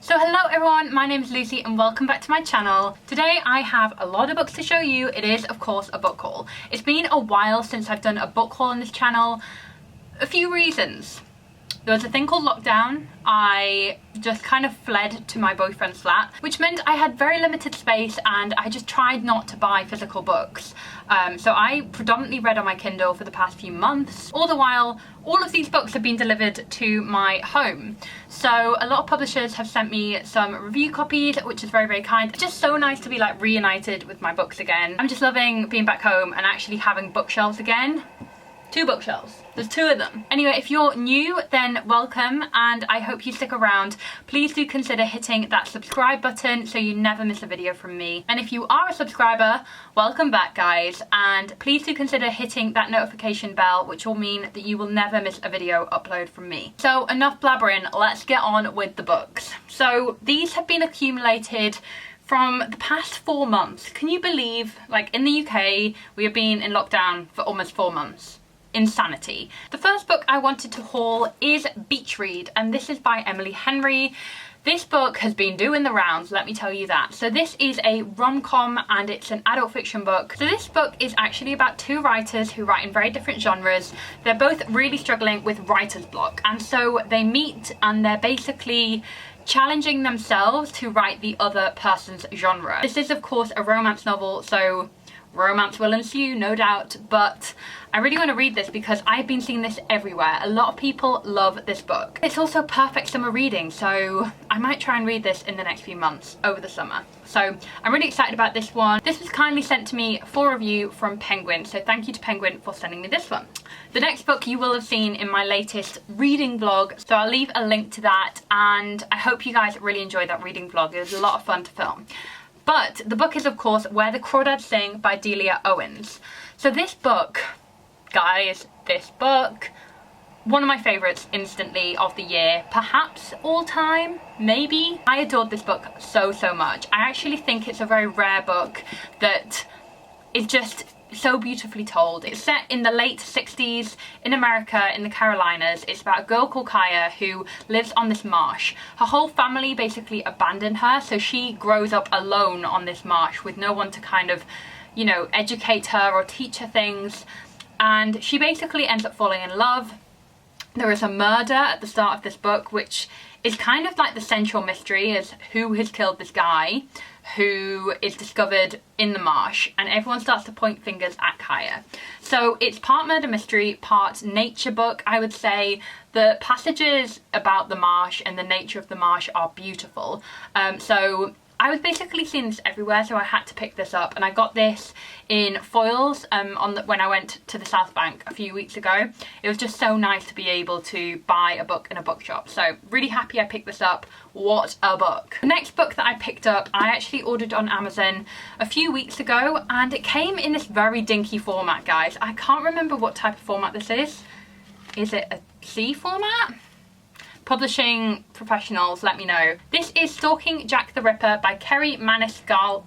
So hello everyone, my name is Lucy and welcome back to my channel. Today I have a lot of books to show you. It is of course a book haul. It's been a while since I've done a book haul on this channel. A few reasons. There was a thing called lockdown. I just kind of fled to my boyfriend's flat, which meant I had very limited space and I just tried not to buy physical books. So I predominantly read on my Kindle for the past few months. All the while, all of these books have been delivered to my home. So a lot of publishers have sent me some review copies, which is very, very kind. It's just so nice to be like reunited with my books again. I'm just loving being back home and actually having bookshelves again. 2 bookshelves. There's 2 of them. Anyway, if you're new, then welcome and I hope you stick around. Please do consider hitting that subscribe button so you never miss a video from me. And if you are a subscriber, welcome back guys. And please do consider hitting that notification bell, which will mean that you will never miss a video upload from me. So enough blabbering, let's get on with the books. So these have been accumulated from the past 4 months. Can you believe, like in the UK, we have been in lockdown for almost 4 months. Insanity. The first book I wanted to haul is Beach Read, and this is by Emily Henry. This book has been doing the rounds, let me tell you that. So this is a rom-com and it's an adult fiction book. So this book is actually about 2 writers who write in very different genres. They're both really struggling with writer's block, and so they meet and they're basically challenging themselves to write the other person's genre. This is of course a romance novel, so romance will ensue, no doubt, but I really want to read this because I've been seeing this everywhere. A lot of people love this book. It's also perfect summer reading, so I might try and read this in the next few months over the summer. So I'm really excited about this one. This was kindly sent to me for review from Penguin, so thank you to Penguin for sending me this one. The next book you will have seen in my latest reading vlog, so I'll leave a link to that, and I hope you guys really enjoyed that reading vlog. It was a lot of fun to film. But the book is of course Where the Crawdads Sing by Delia Owens. So this book, guys, this book, one of my favourites instantly of the year, perhaps all time, maybe. I adored this book so much. I actually think it's a very rare book that is just so beautifully told. It's set in the late 60s in America, in the Carolinas. It's about a girl called Kaya who lives on this marsh. Her whole family basically abandoned her, so she grows up alone on this marsh with no one to kind of, you know, educate her or teach her things. And she basically ends up falling in love. There is a murder at the start of this book, which is kind of like the central mystery, is who has killed this guy who is discovered in the marsh, and everyone starts to point fingers at Kaya. So it's part murder mystery, part nature book, I would say. The passages about the marsh and the nature of the marsh are beautiful. So I was basically seeing this everywhere, so I had to pick this up, and I got this in foils when I went to the South Bank a few weeks ago. It was just so nice to be able to buy a book in a bookshop, so really happy I picked this up. What a book. The next book that I picked up, I actually ordered on Amazon a few weeks ago, and it came in this very dinky format, guys. I can't remember what type of format this is. Is it a C format? Publishing professionals, let me know. This is Stalking Jack the Ripper by Kerry Maniscalco.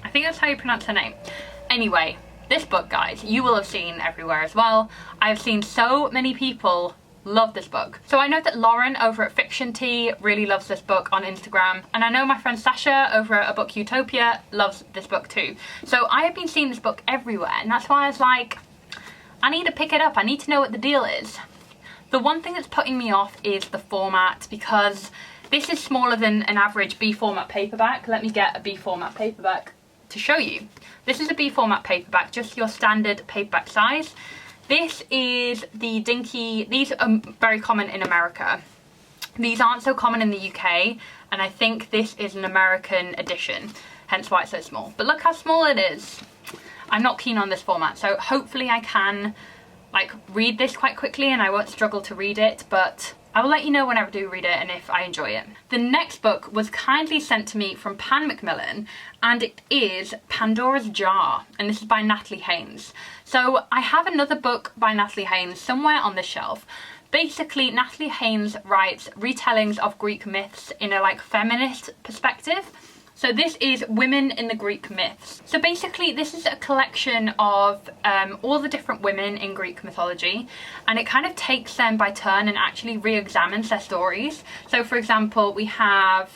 I think that's how you pronounce her name. Anyway, this book, guys, you will have seen everywhere as well. I've seen so many people love this book. So I know that Lauren over at Fiction Tea really loves this book on Instagram, and I know my friend Sasha over at A Book Utopia loves this book too. So I have been seeing this book everywhere, and that's why I was like, I need to pick it up. I need to know what the deal is. The one thing that's putting me off is the format, because this is smaller than an average B format paperback. Let me get a B format paperback to show you. This is a B format paperback, just your standard paperback size. This is the dinky, these are very common in America. These aren't so common in the UK, and I think this is an American edition, hence why it's so small. But look how small it is. I'm not keen on this format, so hopefully I can like read this quite quickly and I won't struggle to read it, but I will let you know whenever I do read it and if I enjoy it. The next book was kindly sent to me from Pan Macmillan, and it is Pandora's Jar, and this is by Natalie Haynes. So I have another book by Natalie Haynes somewhere on this shelf. Basically, Natalie Haynes writes retellings of Greek myths in a like feminist perspective. So this is Women in the Greek Myths. So basically this is a collection of all the different women in Greek mythology, and it kind of takes them by turn and actually re-examines their stories. So for example, we have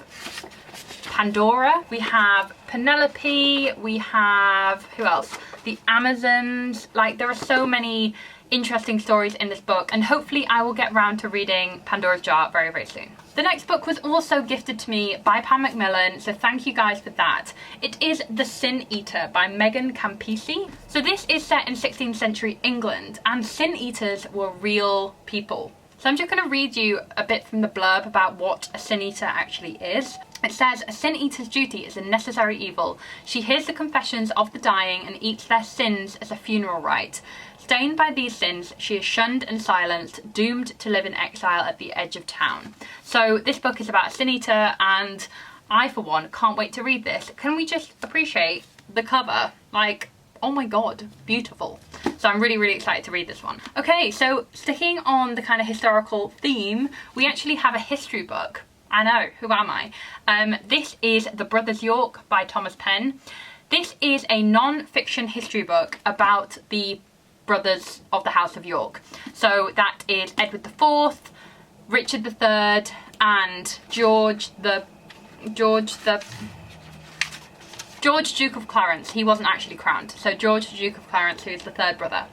Pandora, we have Penelope, we have, who else? The Amazons. Like, there are so many interesting stories in this book, and hopefully I will get round to reading Pandora's Jar very, very soon. The next book was also gifted to me by Pam Macmillan, so thank you guys for that. It is The Sin Eater by Megan Campisi. So this is set in 16th century England, and sin eaters were real people. So I'm just going to read you a bit from the blurb about what a sin eater actually is. It says, a sin eater's duty is a necessary evil. She hears the confessions of the dying and eats their sins as a funeral rite. Stained by these sins, she is shunned and silenced, doomed to live in exile at the edge of town. So this book is about a sin eater, and I, for one, can't wait to read this. Can we just appreciate the cover? Like, oh my god, beautiful. So I'm really, really excited to read this one. Okay, so sticking on the kind of historical theme, we actually have a history book. I know, who am I? This is The Brothers York by Thomas Penn. This is a non-fiction history book about the brothers of the House of York. So that is Edward IV, Richard III, and George Duke of Clarence. He wasn't actually crowned. So George Duke of Clarence, who is the third brother.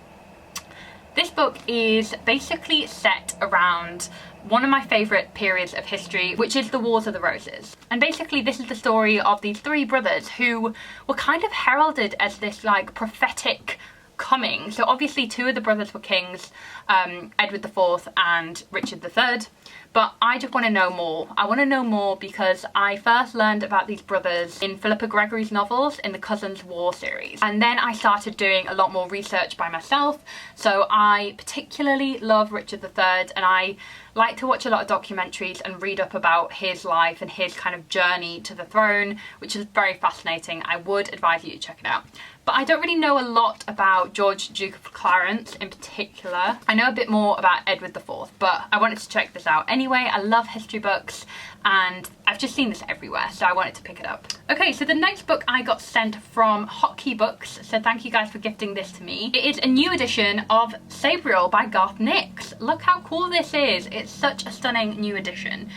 This book is basically set around one of my favourite periods of history, which is the Wars of the Roses. And basically this is the story of these three brothers who were kind of heralded as this like prophetic coming. So obviously two of the brothers were kings, Edward IV and Richard III, but I just want to know more. I want to know more because I first learned about these brothers in Philippa Gregory's novels in the Cousins War series, and then I started doing a lot more research by myself. So I particularly love Richard III, and I like to watch a lot of documentaries and read up about his life and his kind of journey to the throne, which is very fascinating. I would advise you to check it out. But I don't really know a lot about George Duke of Clarence in particular. I know a bit more about Edward IV, but I wanted to check this out anyway. I love history books, and I've just seen this everywhere, so I wanted to pick it up. Okay, so the next book I got sent from Hotkey Books, so thank you guys for gifting this to me. It is a new edition of Sabriel by Garth Nix. Look how cool this is. It's such a stunning new edition.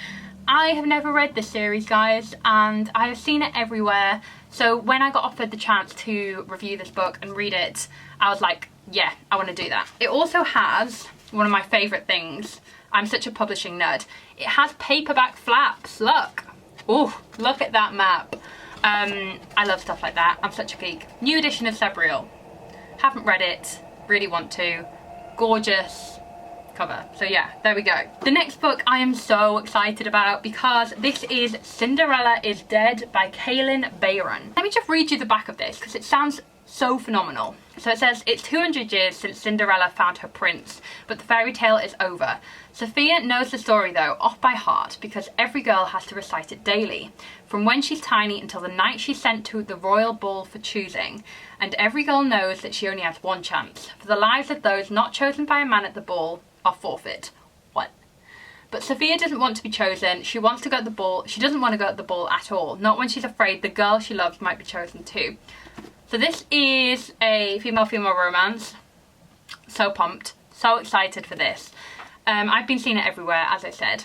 I have never read this series, guys, and I have seen it everywhere. So when I got offered the chance to review this book and read it, I was like, yeah, I want to do that. It also has one of my favourite things. I'm such a publishing nerd. It has paperback flaps, look. Oh, look at that map. I love stuff like that. I'm such a geek. New edition of Sabriel. Haven't read it, really want to. Gorgeous cover. So yeah, there we go. The next book I am so excited about because this is Cinderella is Dead by Kaylin Bayron. Let me just read you the back of this because it sounds so phenomenal. So it says, it's 200 years since Cinderella found her prince, but the fairy tale is over. Sophia knows the story though, off by heart, because every girl has to recite it daily, from when she's tiny until the night she's sent to the royal ball for choosing. And every girl knows that she only has one chance, for the lives of those not chosen by a man at the ball are forfeit. What? But Sophia doesn't want to be chosen. She wants to go at the ball. She doesn't want to go at the ball at all. Not when she's afraid the girl she loves might be chosen too. So this is a female-female romance. So pumped. So excited for this. I've been seeing it everywhere, as I said.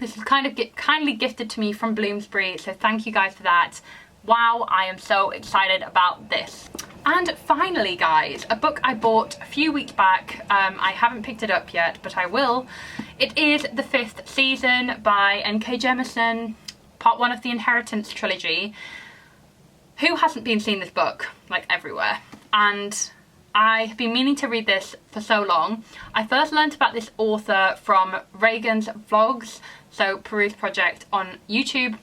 This is kind of kindly gifted to me from Bloomsbury, so thank you guys for that. Wow, I am so excited about this. And finally, guys, a book I bought a few weeks back. I haven't picked it up yet, but I will. It is The Fifth Season by N.K. Jemisin, part 1 of the Inheritance trilogy. Who hasn't been seeing this book? Like, everywhere. And I have been meaning to read this for so long. I first learned about this author from Reagan's vlogs, so Peruse Project on YouTube.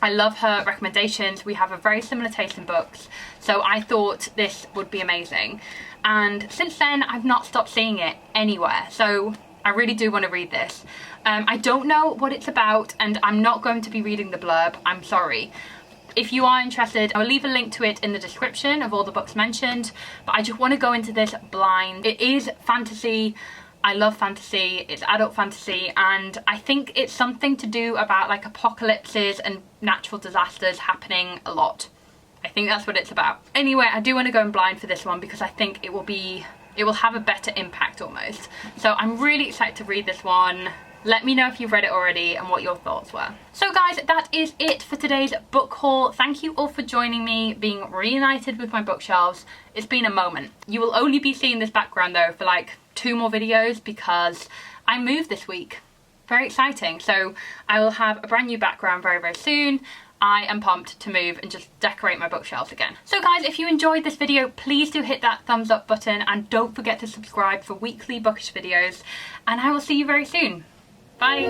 I love her recommendations. We have a very similar taste in books, so I thought this would be amazing. And since then, I've not stopped seeing it anywhere, so I really do want to read this. I don't know what it's about, and I'm not going to be reading the blurb. I'm sorry. If you are interested, I'll leave a link to it in the description of all the books mentioned, but I just want to go into this blind. It is fantasy, I love fantasy, it's adult fantasy, and I think it's something to do about like apocalypses and natural disasters happening a lot. I think that's what it's about. Anyway, I do want to go in blind for this one because I think it will have a better impact almost. So I'm really excited to read this one. Let me know if you've read it already and what your thoughts were. So guys, that is it for today's book haul. Thank you all for joining me, being reunited with my bookshelves. It's been a moment. You will only be seeing this background though for like 2 more videos because I moved this week. Very exciting. So I will have a brand new background very, very soon. I am pumped to move and just decorate my bookshelves again. So guys, if you enjoyed this video, please do hit that thumbs up button and don't forget to subscribe for weekly bookish videos, and I will see you very soon. Bye.